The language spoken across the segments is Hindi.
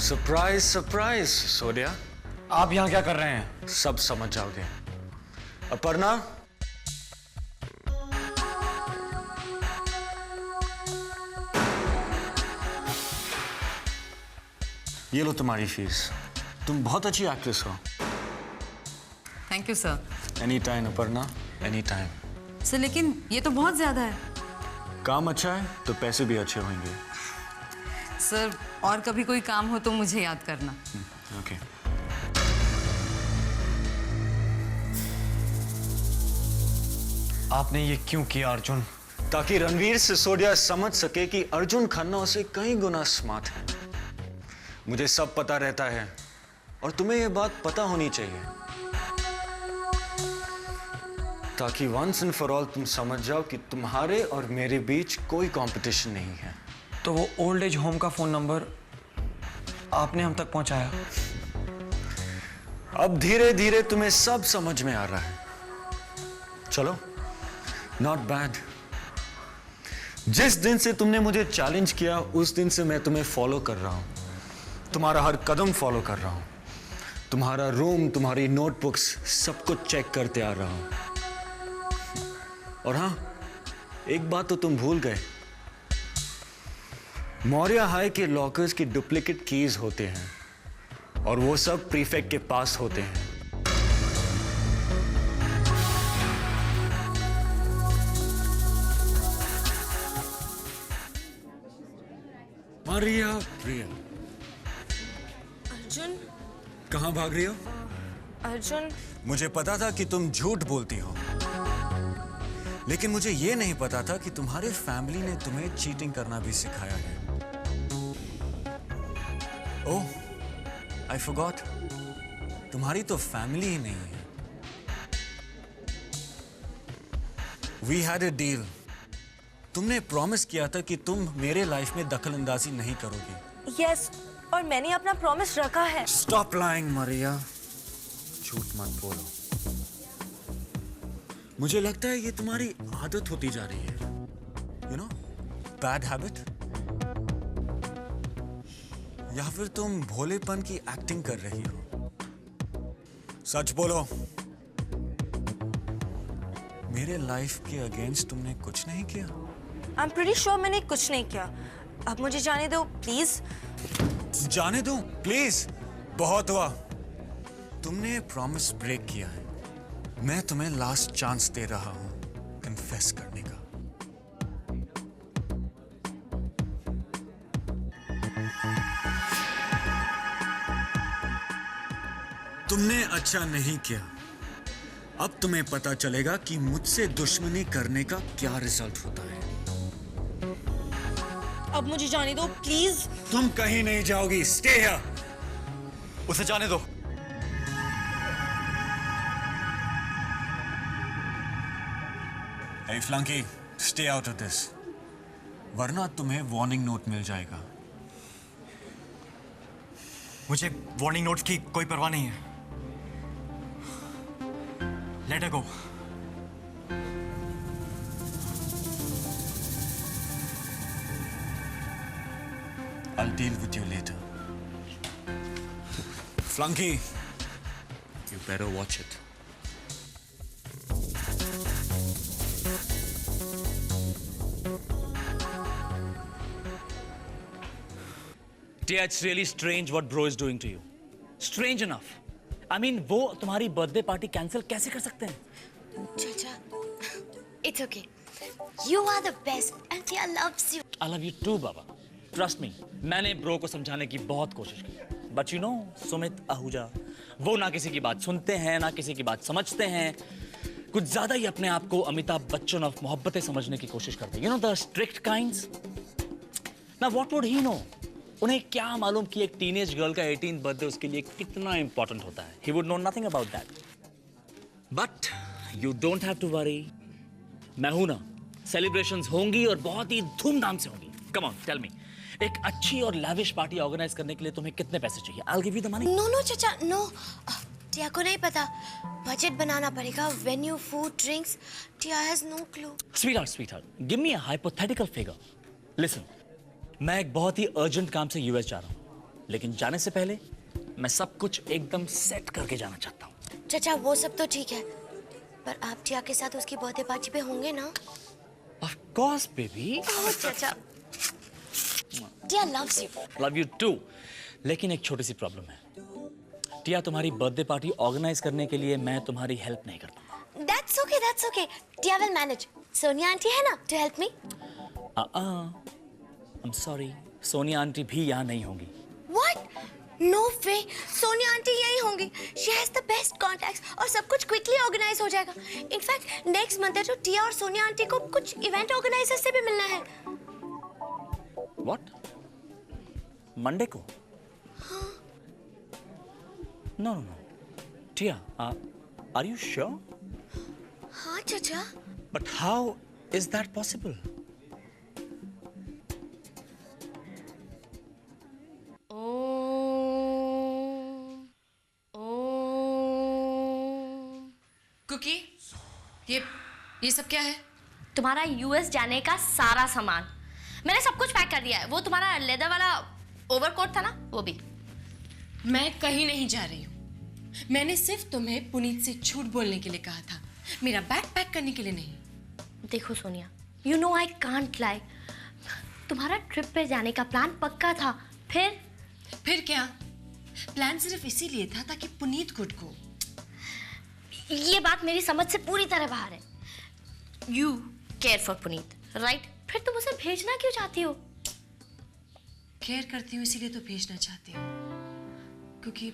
सरप्राइज सरप्राइज सोनिया, आप यहाँ क्या कर रहे हैं? सब समझ जाओगे। अपर्णा, ये लो तुम्हारी फीस। तुम बहुत अच्छी एक्ट्रेस हो। Thank you sir. Any time Aparna, any time. Sir लेकिन ये तो बहुत ज्यादा है। काम अच्छा है तो पैसे भी अच्छे होंगे। सर और कभी कोई काम हो तो मुझे याद करना। ओके। आपने ये क्यों किया अर्जुन? ताकि रणवीर सिसोदिया समझ सके कि अर्जुन खन्ना उसे कई गुना स्मार्ट है। मुझे सब पता रहता है और तुम्हें यह बात पता होनी चाहिए, ताकि वंस एंड फॉर ऑल तुम समझ जाओ कि तुम्हारे और मेरे बीच कोई कंपटीशन नहीं है। तो वो ओल्ड एज होम का फोन नंबर आपने हम तक पहुंचाया? अब धीरे धीरे तुम्हें सब समझ में आ रहा है। चलो, नॉट बैड। जिस दिन से तुमने मुझे चैलेंज किया उस दिन से मैं तुम्हें फॉलो कर रहा हूं, तुम्हारा हर कदम फॉलो कर रहा हूं, तुम्हारा रूम, तुम्हारी नोटबुक्स, सब कुछ चेक करते आ रहा हूं। और हां, एक बात तो तुम भूल गए, मौर्य हाई के लॉकर्स की डुप्लीकेट कीज होते हैं और वो सब प्रीफेक्ट के पास होते हैं। मारिया प्रिया, अर्जुन, कहां भाग रही हो? अर्जुन, मुझे पता था कि तुम झूठ बोलती हो, लेकिन मुझे यह नहीं पता था कि तुम्हारे फैमिली ने तुम्हें चीटिंग करना भी सिखाया है। ओह, आई फॉरगॉट, तुम्हारी तो फैमिली ही नहीं है। We had a deal. तुमने प्रॉमिस किया था कि तुम मेरे लाइफ में दखल अंदाजी नहीं करोगी। यस, और मैंने अपना प्रॉमिस रखा है। स्टॉप लाइंग मारिया, झूठ मत बोलो। मुझे लगता है ये तुम्हारी आदत होती जा रही है, यू नो, बैड हैबिट। या फिर तुम भोलेपन की एक्टिंग कर रही हो। सच बोलो, मेरे लाइफ के अगेंस्ट तुमने कुछ नहीं किया? आई एम प्रीटी श्योर मैंने कुछ नहीं किया। अब मुझे जाने दो प्लीज। जाने दो प्लीज, बहुत हुआ। तुमने प्रॉमिस ब्रेक किया है। मैं तुम्हें लास्ट चांस दे रहा हूं कन्फेस करने का। तुमने अच्छा नहीं किया। अब तुम्हें पता चलेगा कि मुझसे दुश्मनी करने का क्या रिजल्ट होता है। अब मुझे जाने दो प्लीज। तुम कहीं नहीं जाओगी, स्टे हियर। उसे जाने दो। Hey Flunky, stay out of this. वरना तुम्हें वार्निंग नोट मिल जाएगा। मुझे वार्निंग नोट्स की कोई परवाह नहीं है। Let go. I'll deal with you later. Flunky, you better watch it. Tia, it's really strange what bro is doing to you. Strange enough. I mean, वो तुम्हारी बर्थडे पार्टी कैंसिल कैसे कर सकते हैं? Chacha, it's okay. You are the best and Tia loves you. I love you too, Baba. Trust me, मैंने ब्रो को समझाने की बहुत कोशिश की. But you know, Sumit Ahuja, वो ना किसी की बात सुनते हैं, ना किसी की बात समझते हैं. कुछ ज्यादा ही अपने आप को अमिताभ बच्चन ऑफ मोहब्बतें समझने की कोशिश करते हैं. You know the strict kinds. Now what would he know? उन्हें क्या मालूम कि एक टीनेज गर्ल का 18th बर्थडे उसके लिए कितना इंपॉर्टेंट होता है. He would know nothing about that. But you don't have to worry. मैं हूं ना, सेलिब्रेशंस होंगी और बहुत ही धूमधाम से होंगी. Come on, tell me. एक अच्छी और लैविश पार्टी ऑर्गेनाइज करने के लिए तुम्हें कितने पैसे चाहिए? I'll give you the money. No no चाचा नो, टिया को नहीं पता, बजट बनाना पड़ेगा, venue, food, drinks, Tia has no clue. Sweetheart, give me a hypothetical figure. Listen, मैं एक बहुत ही अर्जेंट काम से यूएस जा रहा हूँ, लेकिन जाने से पहले मैं सब कुछ एकदम सेट करके जाना चाहता हूँ। चाचा वो सब तो ठीक है, पर आप टिया के साथ उसकी बर्थडे पार्टी पे होंगे ना? Of course, baby. ओह चाचा, टिया loves you. Love you too. लेकिन एक छोटी सी प्रॉब्लम है। टिया, तुम्हारी बर्थडे पार्टी ऑर्गेनाइज करने के लिए मैं तुम्हारी हेल्प नहीं करता। That's okay. Tiya will manage. Sonia aunty है ना to help me? I'm sorry, Sonia aunty भी यहाँ नहीं होंगी। What? No way. Sonia aunty यही होंगी. She has the best contacts और सब कुछ quickly organize हो जाएगा. In fact, next month है तो टिया और सोनिया आंटी को कुछ event organizers से भी मिलना है. What? मंडे को? No. Tia, are you sure? हाँ चाचा. But how is that possible? Cookie, ये सब क्या है? तुम्हारा यूएस जाने का सारा सामान मैंने सब कुछ पैक कर दिया है। वो तुम्हारा लेदर वाला ओवरकोट था ना, वो भी। मैं कहीं नहीं जा रही हूँ। मैंने सिर्फ तुम्हें पुनीत से झूठ बोलने के लिए कहा था, मेरा बैग पैक करने के लिए नहीं। देखो Sonia, you know I can't lie. तुम्हारा ट्रिप पे जाने का प्लान पक्का था, फिर क्या? प्लान सिर्फ इसीलिए था ताकि पुनीत गुड को। ये बात मेरी समझ से पूरी तरह बाहर है। You care for Puneet, right? फिर तुम उसे भेजना क्यों चाहती हो? केयर करती हूँ इसीलिए तो भेजना चाहती हूँ, क्योंकि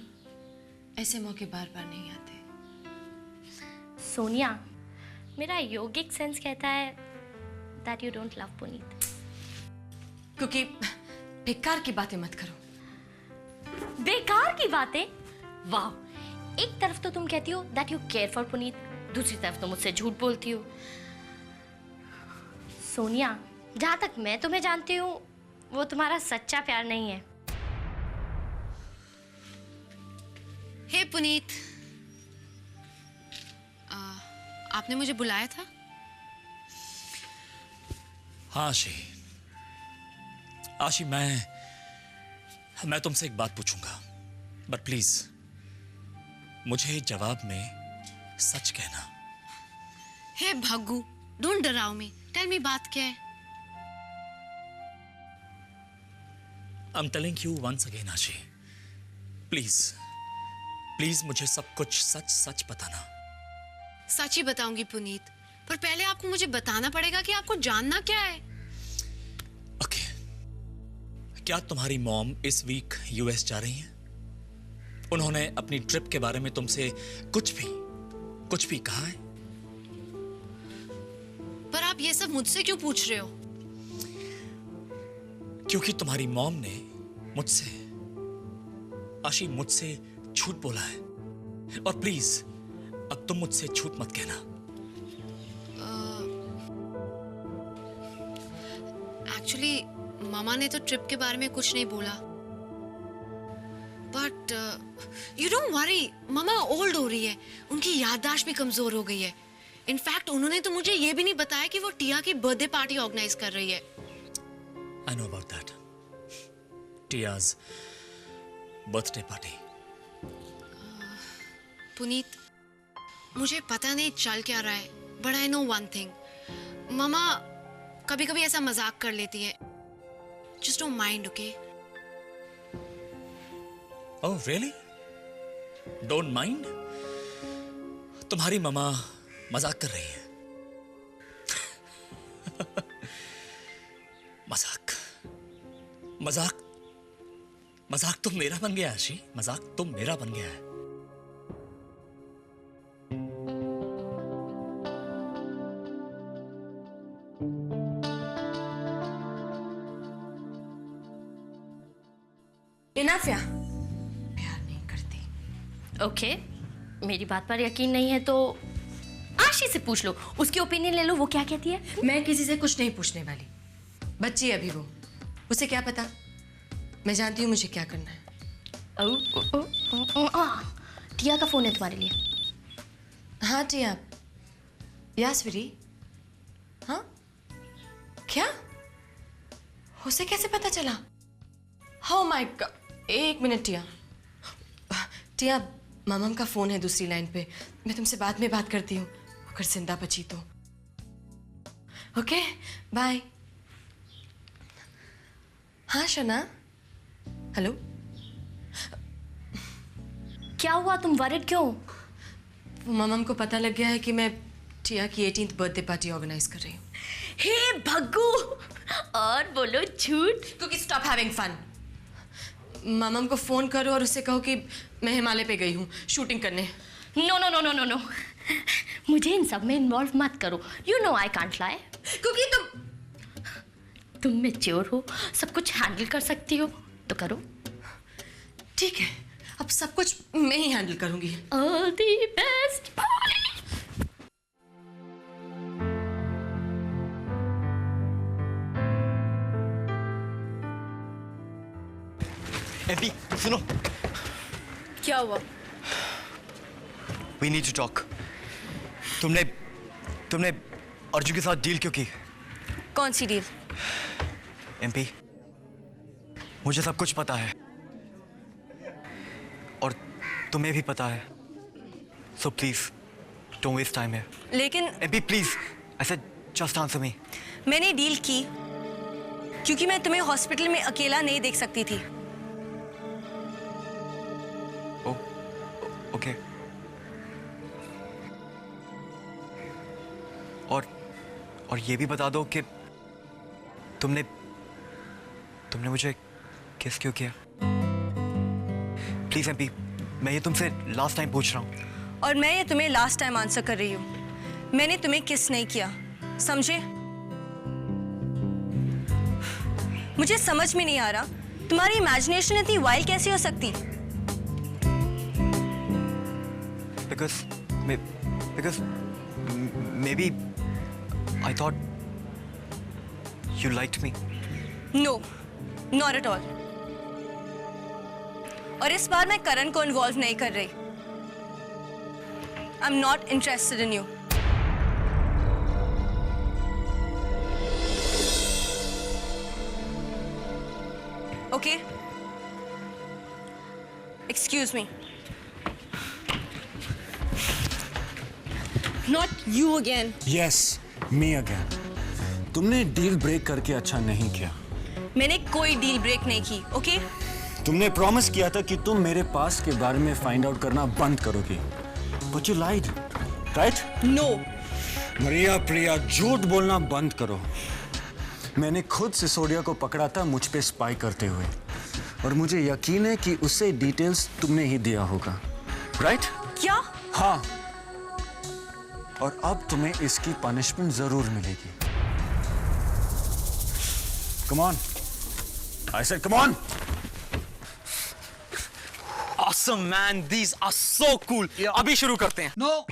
ऐसे मौके बार बार नहीं आते। सोनिया, मेरा योगिक सेंस कहता है that you don't love Puneet. क्योंकि बेकार की बातें मत करो। बेकार की बातें? वाह, एक तरफ तो तुम कहती हो that you care for Puneet, दूसरी तरफ तो मुझसे झूठ बोलती हो। सोनिया, जहां तक मैं तुम्हें जानती हूँ वो तुम्हारा सच्चा प्यार नहीं है। हे पुनीत, आपने मुझे बुलाया था? हाँ आशी, मैं तुमसे एक बात पूछूंगा, बट प्लीज मुझे जवाब में सच कहना। हे Bhaggu, don't डराओ me, tell me बात क्या है? I'm telling you once again, आशी, प्लीज मुझे सब कुछ सच बताना। सच ही बताऊंगी पुनीत, पर पहले आपको मुझे बताना पड़ेगा कि आपको जानना क्या है। ओके, क्या तुम्हारी मॉम इस वीक यूएस जा रही हैं? उन्होंने अपनी ट्रिप के बारे में तुमसे कुछ भी कहा है? पर आप ये सब मुझसे क्यों पूछ रहे हो? क्योंकि तुम्हारी मॉम ने मुझसे झूठ बोला है, और प्लीज अब तुम मुझसे झूठ मत कहना। एक्चुअली मामा ने तो ट्रिप के बारे में कुछ नहीं बोला, but you don't worry, mama old हो रही है, उनकी याददाश्त भी कमजोर हो गई है। इनफैक्ट उन्होंने तो मुझे ये भी नहीं बताया कि वो टिया की बर्थडे पार्टी ऑर्गेनाइज कर रही है। I know about that. Tia's birthday party. Puneet, मुझे पता नहीं चल क्या रहा है, but I know one thing, मामा कभी कभी ऐसा मजाक कर लेती है। Just don't mind, okay? Oh, really? Don't mind? तुम्हारी ममा मजाक कर रही है। मजाक तो मेरा बन गया आशी, मजाक तो मेरा बन गया है। इनाफिया प्यार नहीं करती। ओके, मेरी बात पर यकीन नहीं है तो आशी से पूछ लो, उसकी ओपिनियन ले लो, वो क्या कहती है। मैं किसी से कुछ नहीं पूछने वाली, बच्ची अभी वो। उसे क्या पता, मैं जानती हूँ मुझे क्या करना है। टिया का फोन है तुम्हारे लिए। हाँ टिया, यास्वीरी, हाँ क्या, उसे कैसे पता चला? Oh my God, एक मिनट टिया। टिया, मामम का फोन है दूसरी लाइन पे, मैं तुमसे बाद में बात करती हूँ, अगर जिंदा बची तो। Okay bye. हाँ शना, हेलो। क्या हुआ, तुम वरिड क्यों? वो मामम को पता लग गया है कि मैं टिया की 18th बर्थडे पार्टी ऑर्गेनाइज कर रही हूँ। हे भग्गू, और बोलो झूठ। क्योंकि स्टॉप हैविंग फन। मामम को फोन करो और उसे कहो कि मैं हिमालय पे गई हूँ शूटिंग करने। No no no no no no, मुझे इन सब में इन्वॉल्व मत करो। You know I can't lie. क्योंकि तुम मैच्योर हो, सब कुछ हैंडल कर सकती हो तो करो। ठीक है, अब सब कुछ मैं ही हैंडल करूंगी। All the best. एम्पी सुनो, क्या हुआ? We need to talk. तुमने अर्जुन के साथ डील क्यों की? कौन सी डील? एम्पी, मुझे सब कुछ पता है और तुम्हें भी पता है, so please don't waste time here. लेकिन MP please, I said just answer me. मैंने डील की क्योंकि मैं तुम्हें हॉस्पिटल में अकेला नहीं देख सकती थी। ओके। और ये भी बता दो कि तुमने मुझे किस क्यों किया? प्लीज एम्पी, मैं ये तुमसे लास्ट टाइम पूछ रहा हूँ। और मैं ये तुम्हें लास्ट टाइम आंसर कर रही हूँ, मैंने तुम्हें किस नहीं किया, समझे? मुझे समझ में नहीं आ रहा तुम्हारी इमेजिनेशन इतनी वाइल्ड कैसी हो सकती? Because maybe I thought you liked me. No, not at all. और इस बार मैं करण को इन्वॉल्व नहीं कर रही। I'm not interested in you. Okay? Excuse me. Not you again. Yes, me again. तुमने डील ब्रेक करके अच्छा नहीं किया। मैंने कोई डील ब्रेक नहीं की, ओके? तुमने प्रॉमिस किया था कि तुम मेरे पास के बारे में फाइंड आउट करना बंद करोगी। But you lied, right? No. मरिया प्रिया, झूठ बोलना बंद करो। मैंने खुद सिसोडिया को पकड़ा था मुझ पे स्पाई करते हुए, और मुझे यकीन है कि उससे डिटेल्स तुमने ही दिया होगा, राइट? क्या? हाँ। और अब तुम्हें इसकी पनिशमेंट जरूर मिलेगी। Come on. I said come on. Awesome man, these are so cool. अभी शुरू करते हैं। नो,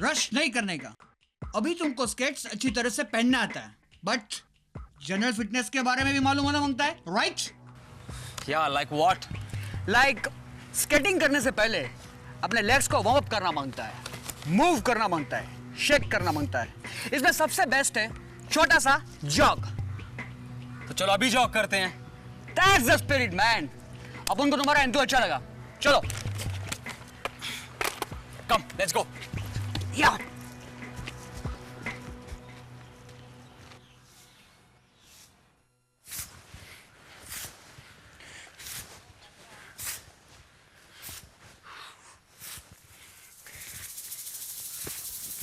रश नहीं करने का। अभी तुमको स्केट्स अच्छी तरह से पहनना आता है, बट जनरल फिटनेस के बारे में भी मालूम होना मांगता है, right? Yeah, like what? Like skating करने से पहले अपने लेग्स को वार्म अप करना मांगता है, मूव करना मांगता है, शेक करना मांगता है। इसमें सबसे बेस्ट है छोटा सा जॉग। तो चलो अभी जॉग करते हैं। That's the spirit man. अपन को तुम्हारा एंथू अच्छा लगा, चलो कम, लेट्स गो। या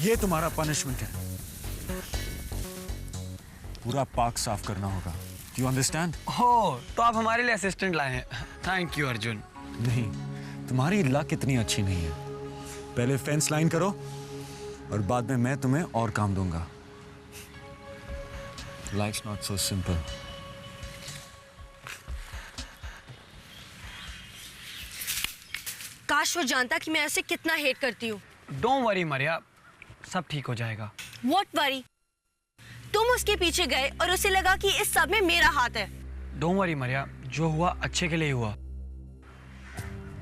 ये तुम्हारा पनिशमेंट है। पूरा पार्क साफ करना होगा। Do you understand? हो, तो आप हमारे लिए असिस्टेंट लाए हैं। Thank you Arjun. नहीं, तुम्हारी लक इतनी अच्छी नहीं है। पहले फेंस लाइन करो और बाद में मैं तुम्हें और काम दूंगा। Life's not so simple. काश वो जानता कि मैं उसे कितना हेट करती हूँ। डोंट वरी मरिया, सब ठीक हो जाएगा। What worry? तुम उसके पीछे गए और उसे लगा कि इस सब में मेरा हाथ है। डोंट वरी मरिया, जो हुआ अच्छे के लिए ही हुआ।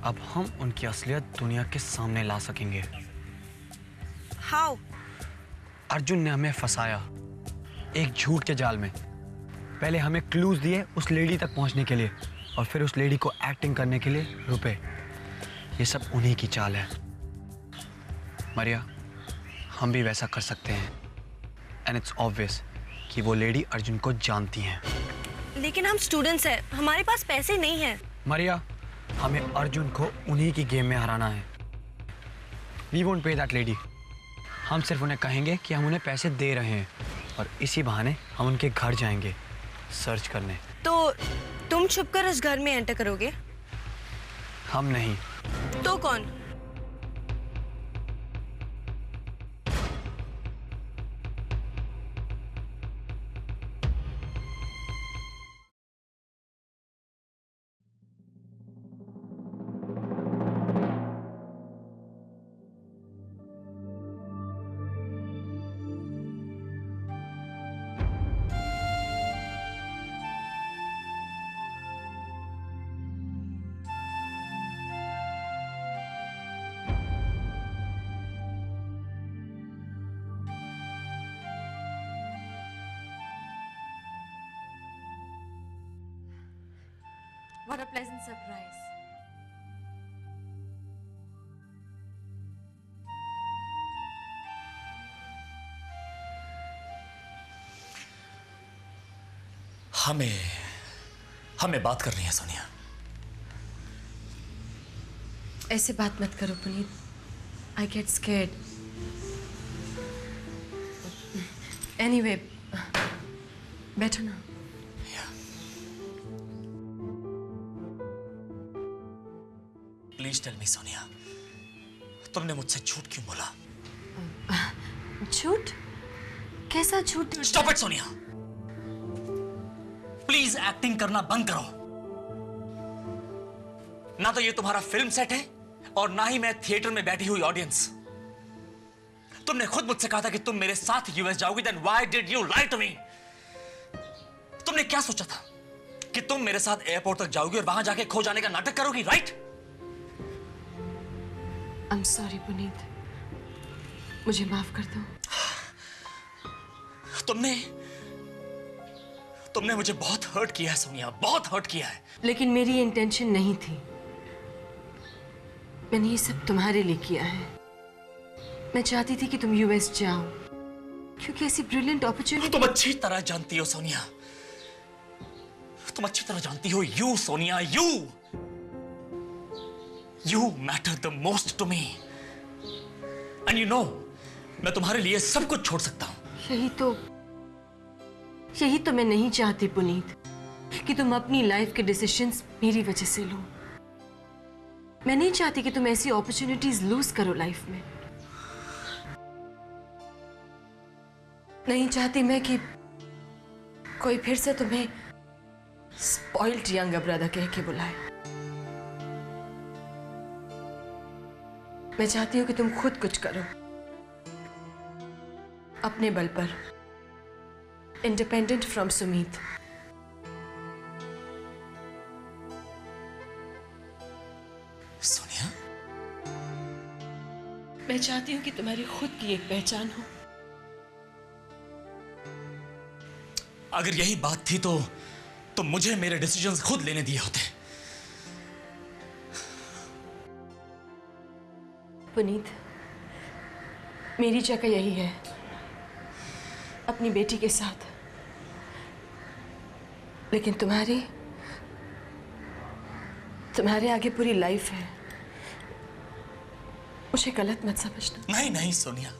अब हम उनकी असलियत दुनिया के सामने ला सकेंगे। हाउ? अर्जुन ने हमें फंसाया एक झूठ के जाल में। पहले हमें क्लूज दिए उस लेडी तक पहुंचने के लिए, और फिर उस लेडी को एक्टिंग करने के लिए रुपए। ये सब उन्हीं की चाल है। मरिया, हम भी वैसा कर सकते हैं। एंड इट्स ऑब्वियस कि वो लेडी अर्जुन को जानती हैं। लेकिन हम स्टूडेंट्स हैं, हमारे पास पैसे नहीं हैं। मरिया, हमें अर्जुन को उन्हीं की गेम में हराना है। We won't pay that lady. हम सिर्फ उन्हें कहेंगे कि हम उन्हें पैसे दे रहे हैं, और इसी बहाने हम उनके घर जाएंगे सर्च करने। तो तुम छुपकर उस घर में एंटर करोगे? हम नहीं। तो कौन? What a pleasant surprise. हमें बात करनी है सोनिया। ऐसे बात मत करो Puneet. I get scared. Anyway, बैठो ना। प्लीज टेल मी सोनिया, तुमने मुझसे झूठ क्यों बोला? झूठ? कैसा झूठ? Stop it Sonia, please acting करना बंद करो। ना तो ये तुम्हारा फिल्म सेट है और ना ही मैं थिएटर में बैठी हुई ऑडियंस। तुमने खुद मुझसे कहा था कि तुम मेरे साथ यूएस जाओगी, then why did you lie to me? तुमने क्या सोचा था कि तुम मेरे साथ एयरपोर्ट तक जाओगी और वहां जाके खो जाने का नाटक करोगी, राइट? I'm sorry पुनीत, मुझे माफ कर दो। तुमने मुझे बहुत हर्ट किया है सोनिया, बहुत हर्ट किया है। लेकिन मेरी इंटेंशन नहीं थी। मैंने ये सब तुम्हारे लिए किया है। मैं चाहती थी कि तुम यूएस जाओ, क्योंकि ऐसी ब्रिलियंट अपॉर्चुनिटी। तुम अच्छी तरह जानती हो सोनिया, तुम अच्छी तरह जानती हो, you Sonia, you matter the most to me, and you know मैं तुम्हारे लिए सब कुछ छोड़ सकता हूं। यही तो मैं नहीं चाहती पुनीत, कि तुम अपनी लाइफ के डिसीजंस मेरी वजह से लो। मैं नहीं चाहती कि तुम ऐसी अपॉर्चुनिटीज लूज करो लाइफ में। नहीं चाहती मैं कि कोई फिर से तुम्हें स्पॉइल्ड यंगर ब्रदर कह के बुलाए। मैं चाहती हूं कि तुम खुद कुछ करो, अपने बल पर, इंडिपेंडेंट फ्रॉम सुमीत। सोनिया, मैं चाहती हूं कि तुम्हारी खुद की एक पहचान हो। अगर यही बात थी तो मुझे मेरे डिसीजंस खुद लेने दिए होते। पुनीत, मेरी जगह यही है, अपनी बेटी के साथ। लेकिन तुम्हारे आगे पूरी लाइफ है। मुझे गलत मत समझना। नहीं सोनिया,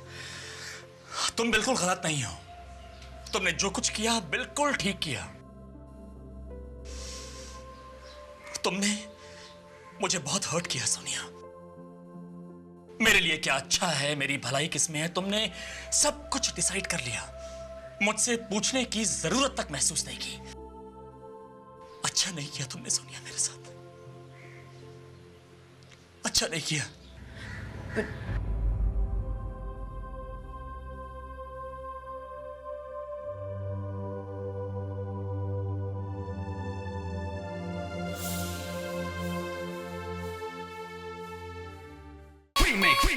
तुम बिल्कुल गलत नहीं हो। तुमने जो कुछ किया बिल्कुल ठीक किया। तुमने मुझे बहुत हर्ट किया सोनिया। मेरे लिए क्या अच्छा है, मेरी भलाई किसमें है, तुमने सब कुछ डिसाइड कर लिया। मुझसे पूछने की जरूरत तक महसूस नहीं की। अच्छा नहीं किया तुमने सोनिया मेरे साथ, अच्छा नहीं किया। remake.